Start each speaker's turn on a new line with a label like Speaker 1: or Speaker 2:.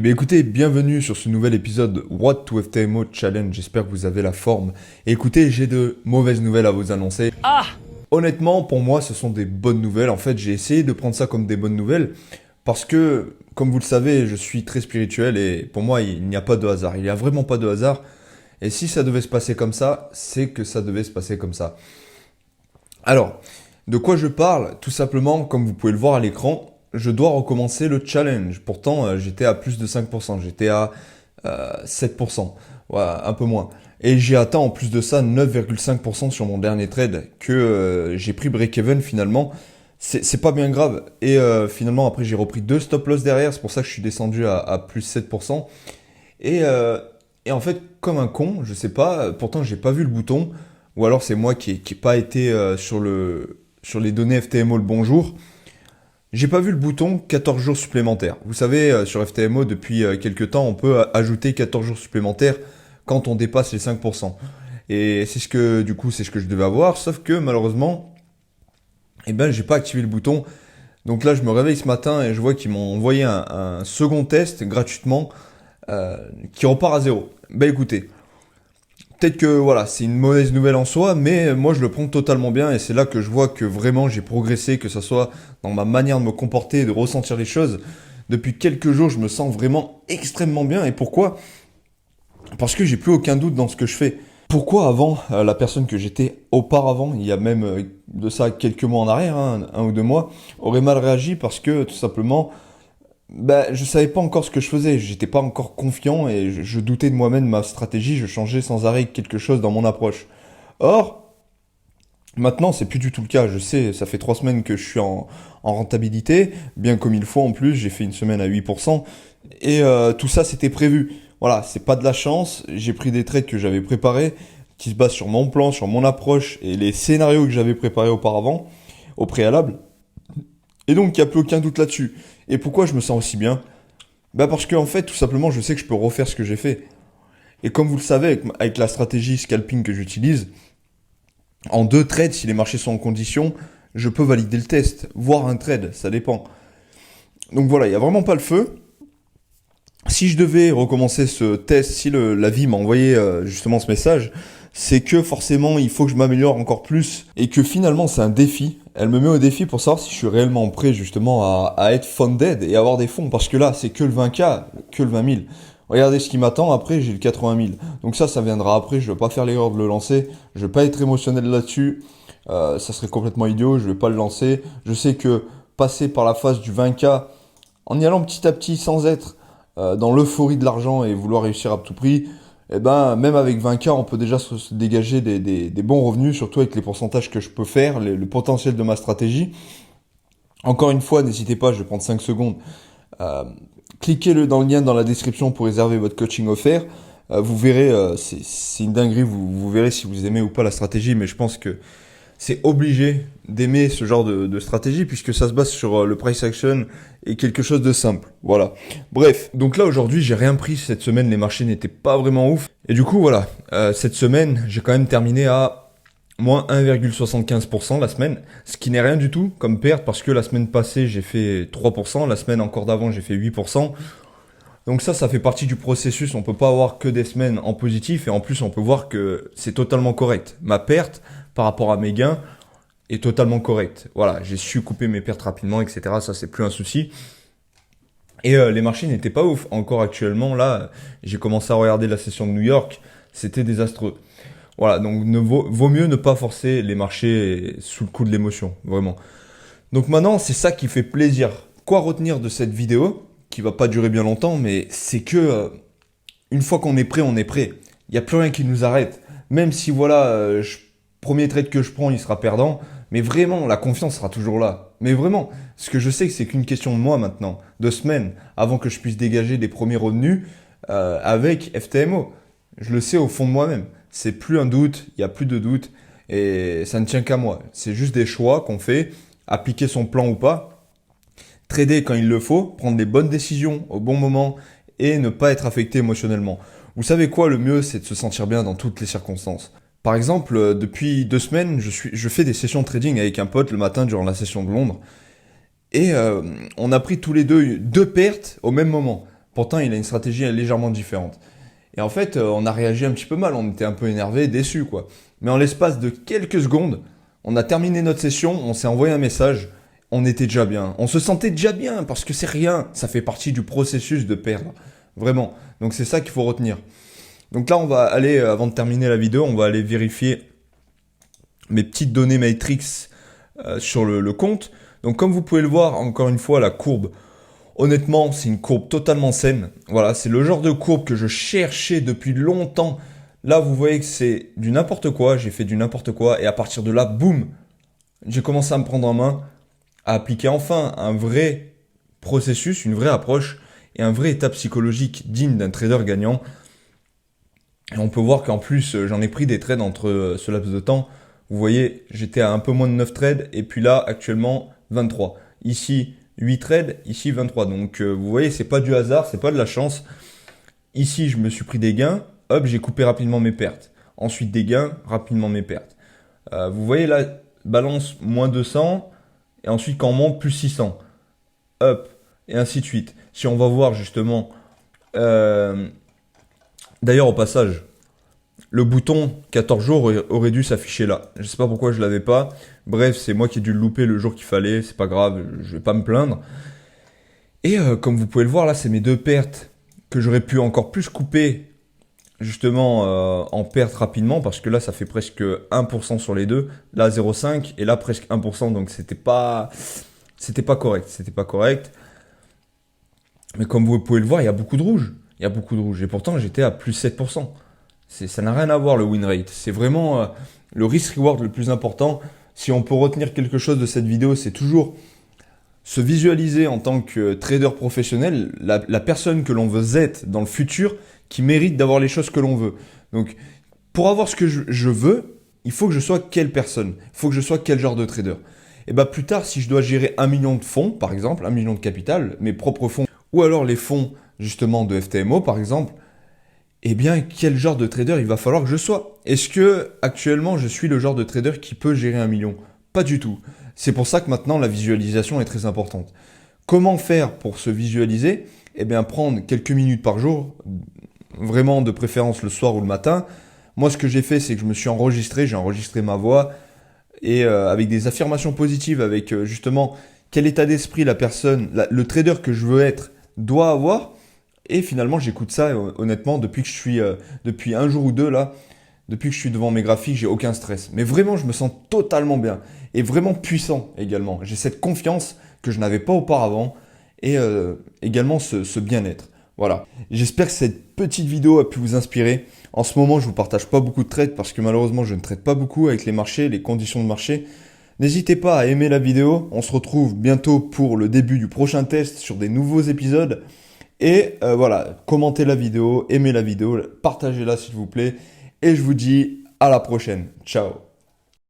Speaker 1: Eh bien écoutez, bienvenue sur ce nouvel épisode What to FTMO Challenge, j'espère que vous avez la forme. Et écoutez, j'ai de mauvaises nouvelles à vous annoncer. Honnêtement, pour moi, ce sont des bonnes nouvelles. En fait, j'ai essayé de prendre ça comme des bonnes nouvelles parce que, comme vous le savez, je suis très spirituel et pour moi, il n'y a pas de hasard. Il n'y a vraiment pas de hasard. Et si ça devait se passer comme ça, c'est que ça devait se passer comme ça. Alors, de quoi je parle? Tout simplement, comme vous pouvez le voir à l'écran, je dois recommencer le challenge. Pourtant, j'étais à plus de 5%, j'étais à 7%, ouais, un peu moins. Et j'ai atteint en plus de ça 9,5% sur mon dernier trade que j'ai pris break-even finalement. C'est pas bien grave. Et finalement, après, j'ai repris deux stop-loss derrière. C'est pour ça que je suis descendu à plus 7%. Et, euh, et en fait, comme un con, je sais pas, pourtant j'ai pas vu le bouton. Ou alors c'est moi qui ai pas été sur les données FTMO le bonjour. J'ai pas vu le bouton 14 jours supplémentaires. Vous savez, sur FTMO, depuis quelques temps, on peut ajouter 14 jours supplémentaires quand on dépasse les 5%. Et c'est ce que, du coup, c'est ce que je devais avoir, sauf que malheureusement, eh ben, j'ai pas activé le bouton. Donc là, je me réveille ce matin et je vois qu'ils m'ont envoyé un second test gratuitement qui repart à zéro. Ben écoutez, peut-être que voilà, c'est une mauvaise nouvelle en soi, mais moi je le prends totalement bien et c'est là que je vois que vraiment j'ai progressé, que ce soit dans ma manière de me comporter et de ressentir les choses. Depuis quelques jours, je me sens vraiment extrêmement bien. Et pourquoi? Parce que j'ai plus aucun doute dans ce que je fais. Pourquoi avant, la personne que j'étais auparavant, il y a même de ça quelques mois en arrière, hein, un ou deux mois, aurait mal réagi parce que tout simplement, je savais pas encore ce que je faisais, j'étais pas encore confiant et je doutais de moi-même, de ma stratégie, je changeais sans arrêt quelque chose dans mon approche. Or, maintenant, c'est plus du tout le cas. Je sais, ça fait 3 semaines que je suis en rentabilité, bien comme il faut en plus, j'ai fait une semaine à 8%, et tout ça c'était prévu. Voilà, c'est pas de la chance, j'ai pris des trades que j'avais préparés, qui se basent sur mon plan, sur mon approche, et les scénarios que j'avais préparés auparavant, au préalable, et donc il n'y a plus aucun doute là-dessus. Et pourquoi je me sens aussi bien? Bah parce que en fait, tout simplement, je sais que je peux refaire ce que j'ai fait. Et comme vous le savez, avec la stratégie scalping que j'utilise, en deux trades, si les marchés sont en condition, je peux valider le test, voire un trade, ça dépend. Donc voilà, il n'y a vraiment pas le feu. Si je devais recommencer ce test, si la vie m'a envoyé justement ce message, c'est que forcément il faut que je m'améliore encore plus et que finalement c'est un défi. Elle me met au défi pour savoir si je suis réellement prêt justement à être funded et avoir des fonds parce que là c'est que le 20K, que le 20 000. Regardez ce qui m'attend, après j'ai le 80 000. Donc ça viendra après, je ne vais pas faire l'erreur de le lancer, je ne vais pas être émotionnel là-dessus, ça serait complètement idiot, je ne vais pas le lancer. Je sais que passer par la phase du 20K en y allant petit à petit sans être dans l'euphorie de l'argent et vouloir réussir à tout prix, eh ben, même avec 20K, on peut déjà se dégager des bons revenus, surtout avec les pourcentages que je peux faire, le potentiel de ma stratégie. Encore une fois, n'hésitez pas, je vais prendre 5 secondes. Euh, Cliquez dans le lien dans la description pour réserver votre coaching offert. Vous verrez, c'est une dinguerie, vous verrez si vous aimez ou pas la stratégie, mais je pense que c'est obligé d'aimer ce genre de stratégie puisque ça se base sur le price action et quelque chose de simple. Voilà. Bref, donc là aujourd'hui j'ai rien pris cette semaine, les marchés n'étaient pas vraiment ouf. Et du coup voilà, cette semaine j'ai quand même terminé à moins 1,75% la semaine, ce qui n'est rien du tout comme perte parce que la semaine passée j'ai fait 3%, la semaine encore d'avant j'ai fait 8%. Donc ça fait partie du processus, on peut pas avoir que des semaines en positif et en plus on peut voir que c'est totalement correct. Ma perte par rapport à mes gains est totalement correcte. Voilà, j'ai su couper mes pertes rapidement, etc. Ça c'est plus un souci. Et les marchés n'étaient pas ouf. Encore actuellement, là, j'ai commencé à regarder la session de New York, c'était désastreux. Voilà, donc vaut mieux ne pas forcer les marchés sous le coup de l'émotion, vraiment. Donc maintenant, c'est ça qui fait plaisir. Quoi retenir de cette vidéo, qui va pas durer bien longtemps, mais c'est que une fois qu'on est prêt, on est prêt. Il n'y a plus rien qui nous arrête. Même si voilà, premier trade que je prends, il sera perdant, mais vraiment, la confiance sera toujours là. Mais vraiment, ce que je sais, c'est qu'une question de mois maintenant, de semaines, avant que je puisse dégager des premiers revenus avec FTMO. Je le sais au fond de moi-même. C'est plus un doute, il n'y a plus de doute, et ça ne tient qu'à moi. C'est juste des choix qu'on fait, appliquer son plan ou pas, trader quand il le faut, prendre les bonnes décisions au bon moment et ne pas être affecté émotionnellement. Vous savez quoi, le mieux, c'est de se sentir bien dans toutes les circonstances. Par exemple, depuis 2 semaines, je fais des sessions de trading avec un pote le matin durant la session de Londres. Et on a pris tous les deux pertes au même moment. Pourtant, il a une stratégie légèrement différente. Et en fait, on a réagi un petit peu mal, on était un peu énervé, déçu quoi. Mais en l'espace de quelques secondes, on a terminé notre session, on s'est envoyé un message, on était déjà bien. On se sentait déjà bien parce que c'est rien, ça fait partie du processus de perdre. Vraiment. Donc c'est ça qu'il faut retenir. Donc là, on va aller, avant de terminer la vidéo, on va aller vérifier mes petites données Matrix sur le compte. Donc comme vous pouvez le voir, encore une fois, la courbe, honnêtement, c'est une courbe totalement saine. Voilà, c'est le genre de courbe que je cherchais depuis longtemps. Là, vous voyez que c'est du n'importe quoi, j'ai fait du n'importe quoi, et à partir de là, boum, j'ai commencé à me prendre en main, à appliquer enfin un vrai processus, une vraie approche, et un vrai état psychologique digne d'un trader gagnant. Et on peut voir qu'en plus, j'en ai pris des trades entre ce laps de temps. Vous voyez, j'étais à un peu moins de 9 trades, et puis là, actuellement, 23. Ici, 8 trades, ici 23. Donc vous voyez, c'est pas du hasard, c'est pas de la chance. Ici, je me suis pris des gains, hop, j'ai coupé rapidement mes pertes. Ensuite des gains, rapidement mes pertes. Vous voyez là, balance moins 200, et ensuite quand on monte, plus 600. Hop, et ainsi de suite. Si on va voir justement... D'ailleurs, au passage, le bouton 14 jours aurait dû s'afficher là. Je sais pas pourquoi je l'avais pas. Bref, c'est moi qui ai dû le louper le jour qu'il fallait. C'est pas grave, je vais pas me plaindre. Et comme vous pouvez le voir là, c'est mes deux pertes que j'aurais pu encore plus couper justement en perte rapidement parce que là ça fait presque 1% sur les deux. Là 0,5 et là presque 1%. Donc c'était pas correct. C'était pas correct. Mais comme vous pouvez le voir, il y a beaucoup de rouge. Il y a beaucoup de rouge. Et pourtant j'étais à plus 7%. Ça n'a rien à voir le win rate. C'est vraiment le risk-reward le plus important. Si on peut retenir quelque chose de cette vidéo, c'est toujours se visualiser en tant que trader professionnel, la personne que l'on veut être dans le futur qui mérite d'avoir les choses que l'on veut. Donc, pour avoir ce que je veux, il faut que je sois quelle personne. Il faut que je sois quel genre de trader. Et bien plus tard, si je dois gérer 1 million de fonds, par exemple, 1 million de capital, mes propres fonds, ou alors les fonds justement de FTMO, par exemple, eh bien, quel genre de trader il va falloir que je sois? Est-ce que actuellement je suis le genre de trader qui peut gérer 1 million? Pas du tout. C'est pour ça que maintenant la visualisation est très importante. Comment faire pour se visualiser? Eh bien, prendre quelques minutes par jour, vraiment de préférence le soir ou le matin. Moi, ce que j'ai fait, c'est que je me suis enregistré, j'ai enregistré ma voix et avec des affirmations positives, avec justement quel état d'esprit la personne, le trader que je veux être doit avoir. Et finalement, j'écoute ça, honnêtement, depuis que je suis, depuis un jour ou deux là, depuis que je suis devant mes graphiques, j'ai aucun stress. Mais vraiment, je me sens totalement bien et vraiment puissant également. J'ai cette confiance que je n'avais pas auparavant et également ce bien-être. Voilà. J'espère que cette petite vidéo a pu vous inspirer. En ce moment, je vous partage pas beaucoup de trades parce que malheureusement, je ne trade pas beaucoup avec les marchés, les conditions de marché. N'hésitez pas à aimer la vidéo. On se retrouve bientôt pour le début du prochain test sur des nouveaux épisodes. Et voilà, commentez la vidéo, aimez la vidéo, partagez-la s'il vous plaît. Et je vous dis à la prochaine. Ciao.